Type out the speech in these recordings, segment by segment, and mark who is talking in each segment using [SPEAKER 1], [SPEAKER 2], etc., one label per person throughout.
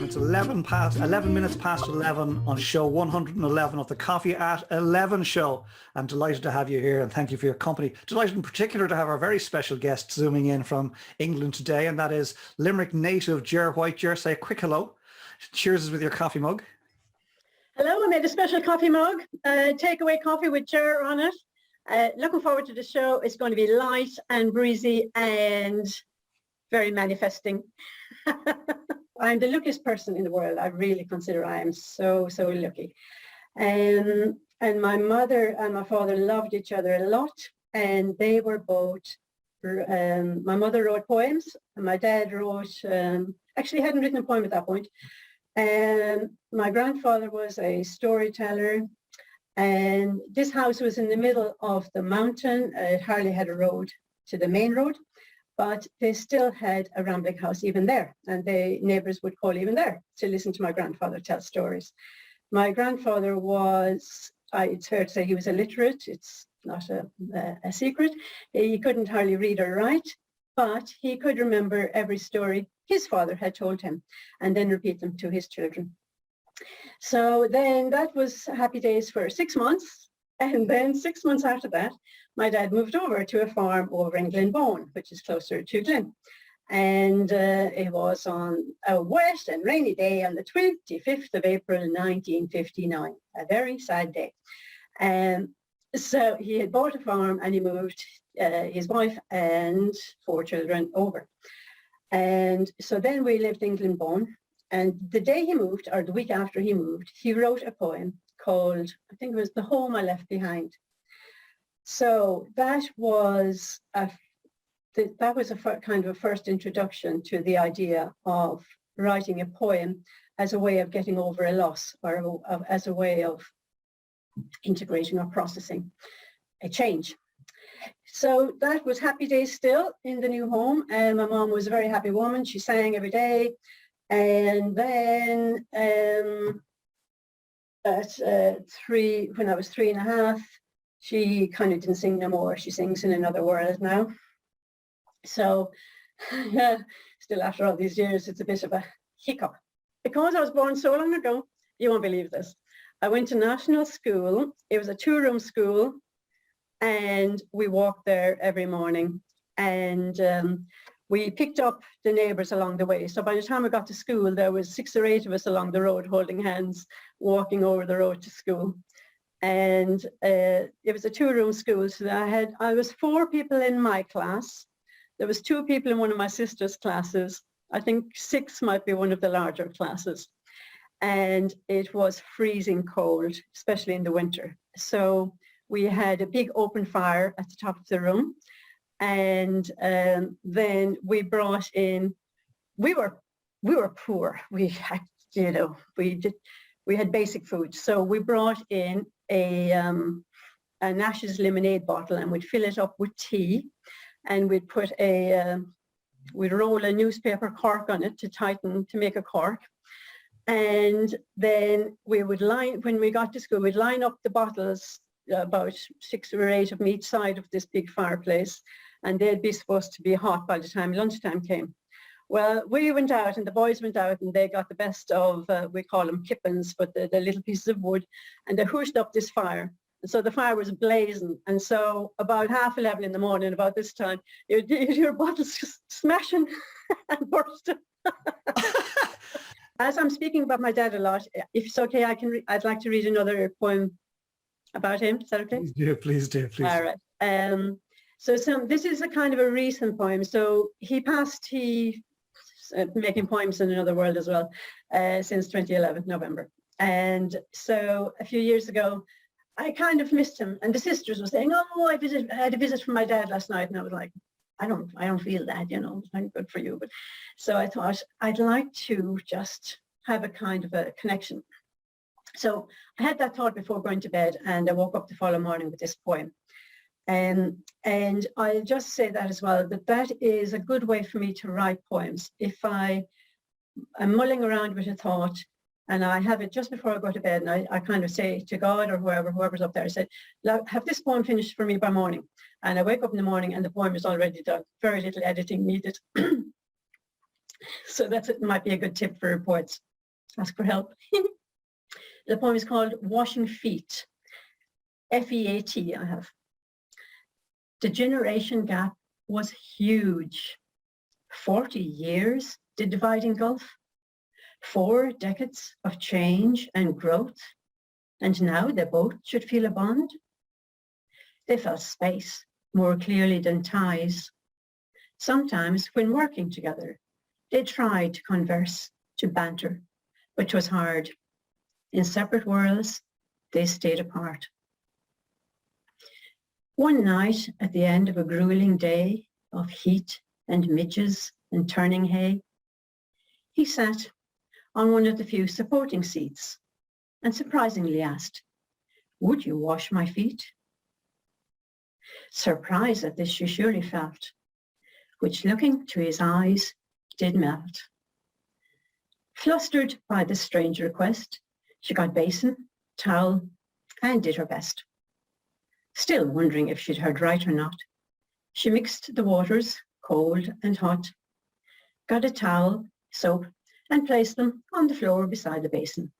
[SPEAKER 1] It's 11 minutes past 11 on show 111 of the Coffee at 11 show. I'm delighted to have you here and thank you for your company. Delighted in particular to have our very special guest zooming in from England today, and that is Limerick native Ger White. Ger, say a quick hello. Cheers with your coffee mug.
[SPEAKER 2] Hello, I made a special coffee mug, takeaway coffee with Ger on it. Looking forward to the show. It's going to be light and breezy and very manifesting. I'm the luckiest person in the world. I really consider I am so lucky. And my mother and my father loved each other a lot, and they were both, my mother wrote poems and my dad wrote, actually hadn't written a poem at that point. And my grandfather was a storyteller, and this house was in the middle of the mountain. It hardly had a road to the main road, but they still had a rambling house even there, and the neighbours would call even there to listen to my grandfather tell stories. My grandfather was, it's fair to say he was illiterate. It's not a secret. He couldn't hardly read or write, but he could remember every story his father had told him and then repeat them to his children. So then that was happy days for 6 months. And then 6 months after that, my dad moved over to a farm over in Glenbone, which is closer to Glen. And it was on a wet and rainy day on the 25th of April, 1959, a very sad day. So he had bought a farm and he moved his wife and 4 children over. And so then we lived in Glenbone, and the day he moved, or the week after he moved, he wrote a poem called, I think it was The Home I Left Behind. So that was a kind of a first introduction to the idea of writing a poem as a way of getting over a loss, or as a way of integrating or processing a change. So that was happy days still in the new home, and my mom was a very happy woman. She sang every day. And then when I was 3.5, she kind of didn't sing no more. She sings in another world now. So still after all these years, it's a bit of a hiccup. Because I was born so long ago, you won't believe this. I went to national school. It was a 2-room school, and we walked there every morning, and we picked up the neighbours along the way. So by the time we got to school, there was 6 or 8 of us along the road holding hands, walking over the road to school. And it was a 2-room school, so I was 4 people in my class. There was 2 people in one of my sister's classes. I think 6 might be one of the larger classes. And it was freezing cold, especially in the winter. So we had a big open fire at the top of the room. And then we brought in, we were poor. We had, we had basic food. So we brought in a Nash's lemonade bottle, and we'd fill it up with tea, and we'd put we'd roll a newspaper cork on it to make a cork. And then we would when we got to school, we'd line up the bottles, about 6 or 8 of them each side of this big fireplace, and they'd be supposed to be hot by the time lunchtime came. Well, we went out, and the boys went out, and they got the best of, we call them kippens, but the little pieces of wood, and they hushed up this fire. And so the fire was blazing, and so about 11:30 in the morning, about this time, you'd hear bottles just smashing and bursting. As I'm speaking about my dad a lot, if it's okay, I'd like to read another poem about him. Is that okay?
[SPEAKER 1] Please do.
[SPEAKER 2] All right. So this is a kind of a recent poem. So he passed, making poems in another world as well, since 2011, November. And so a few years ago, I kind of missed him. And the sisters were saying, oh, I had a visit from my dad last night. And I was like, I don't feel that, I'm good for you. But so I thought I'd like to just have a kind of a connection. So I had that thought before going to bed, and I woke up the following morning with this poem. And I'll just say that as well, that is a good way for me to write poems. If I'm mulling around with a thought and I have it just before I go to bed, and I kind of say to God or whoever's up there, I say, have this poem finished for me by morning. And I wake up in the morning and the poem is already done. Very little editing needed. So it might be a good tip for poets. ask for help. The poem is called Washing Feet. F-E-A-T I have. The generation gap was huge. 40 years, the dividing gulf. 4 decades of change and growth. And now they both should feel a bond. They felt space more clearly than ties. Sometimes when working together, they tried to converse, to banter, but 'twas hard. In separate worlds, they stayed apart. One night at the end of a grueling day of heat and midges and turning hay, he sat on one of the few supporting seats and surprisingly asked, "Would you wash my feet?" Surprise at this she surely felt, which looking to his eyes did melt. Flustered by this strange request, she got basin, towel, and did her best. Still wondering if she'd heard right or not, she mixed the waters, cold and hot, got a towel, soap, and placed them on the floor beside the basin.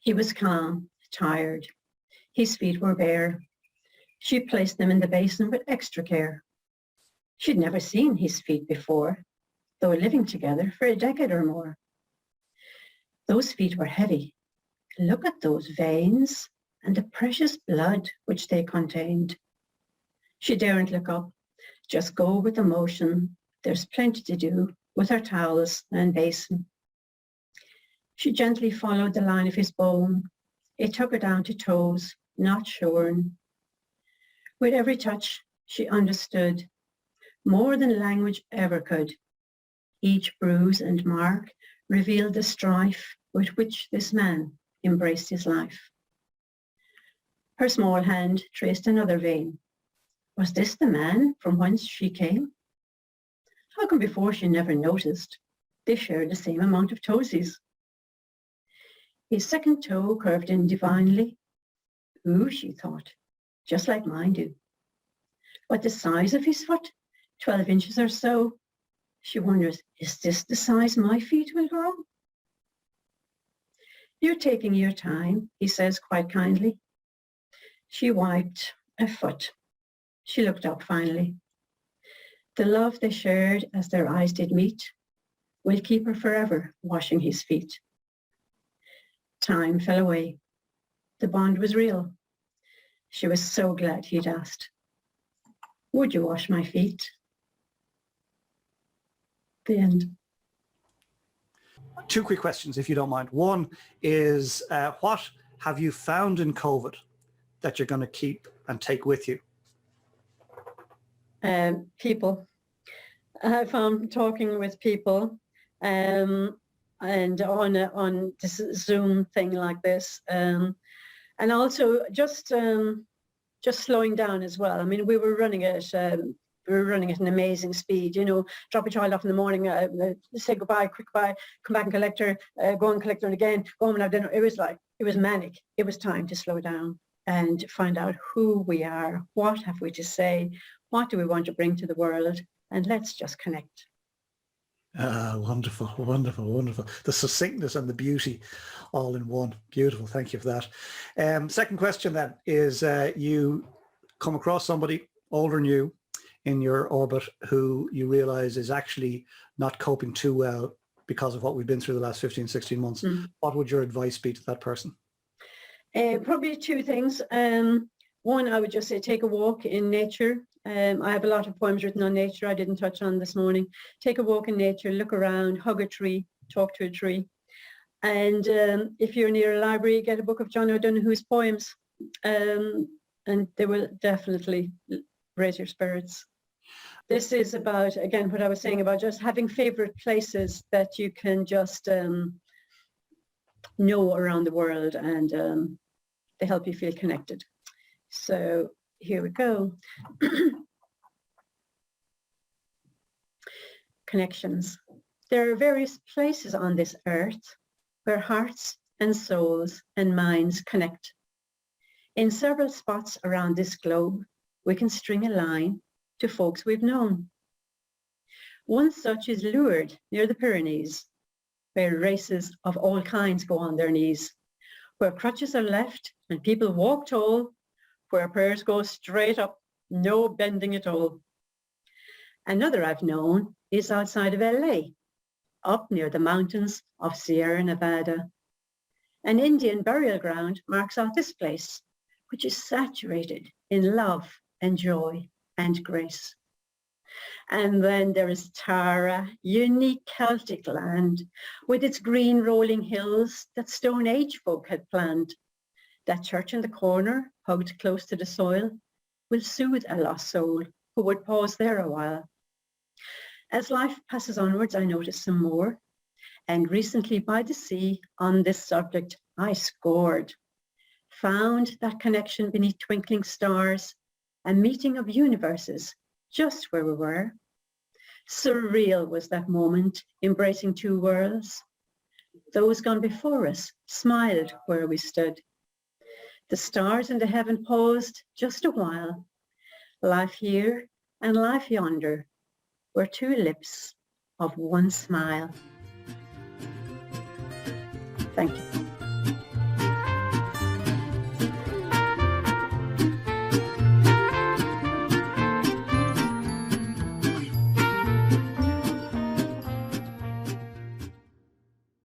[SPEAKER 2] He was calm, tired. His feet were bare. She placed them in the basin with extra care. She'd never seen his feet before, though living together for a decade or more. Those feet were heavy. Look at those veins and the precious blood which they contained. She daren't look up, just go with the motion. There's plenty to do with her towels and basin. She gently followed the line of his bone. It took her down to toes, not shorn. With every touch, she understood, more than language ever could. Each bruise and mark revealed the strife with which this man embraced his life. Her small hand traced another vein. Was this the man from whence she came? How come before she never noticed? They shared the same amount of toesies. His second toe curved in divinely. Ooh, she thought, just like mine do. But the size of his foot, 12 inches or so, she wonders, is this the size my feet will grow? You're taking your time, he says quite kindly. She wiped a foot. She looked up finally. The love they shared as their eyes did meet will keep her forever washing his feet. Time fell away. The bond was real. She was so glad he'd asked, "Would you wash my feet?" The end.
[SPEAKER 1] 2 quick questions, if you don't mind. One is, what have you found in COVID that you're going to keep and take with you?
[SPEAKER 2] People. I found talking with people and on this Zoom thing like this, and also just slowing down as well. I mean, we were running at an amazing speed. You know, drop a child off in the morning, say goodbye, quick bye, come back and collect her, go and collect her again, go home and have dinner. It was manic. It was time to slow down and find out who we are, what have we to say, what do we want to bring to the world, and let's just connect.
[SPEAKER 1] Wonderful, wonderful, wonderful. The succinctness and the beauty all in one. Beautiful. Thank you for that. Second question then is, you come across somebody older than you in your orbit who you realize is actually not coping too well because of what we've been through the last 15, 16 months. What would your advice be to that person?
[SPEAKER 2] Probably 2 things. One, I would just say take a walk in nature. I have a lot of poems written on nature I didn't touch on this morning. Take a walk in nature, look around, hug a tree, talk to a tree. And if you're near a library, get a book of John O'Donoghue's poems, and they will definitely raise your spirits. This is about, again, what I was saying about just having favorite places that you can just know around the world, and they help you feel connected. So here we go. Connections. There are various places on this earth where hearts and souls and minds connect. In several spots around this globe, we can string a line to folks we've known. One such is Lourdes near the Pyrenees, where races of all kinds go on their knees, where crutches are left and people walk tall, where prayers go straight up, no bending at all. Another I've known is outside of LA, up near the mountains of Sierra Nevada. An Indian burial ground marks out this place, which is saturated in love and joy and grace. And then there is Tara, unique Celtic land, with its green rolling hills that Stone Age folk had planned. That church in the corner, hugged close to the soil, will soothe a lost soul who would pause there a while. As life passes onwards, I notice some more. And recently by the sea, on this subject, I scored. Found that connection beneath twinkling stars, a meeting of universes, just where we were. Surreal was that moment, embracing two worlds. Those gone before us smiled where we stood. The stars in the heaven paused just a while. Life here and life yonder were two lips of one smile. Thank you.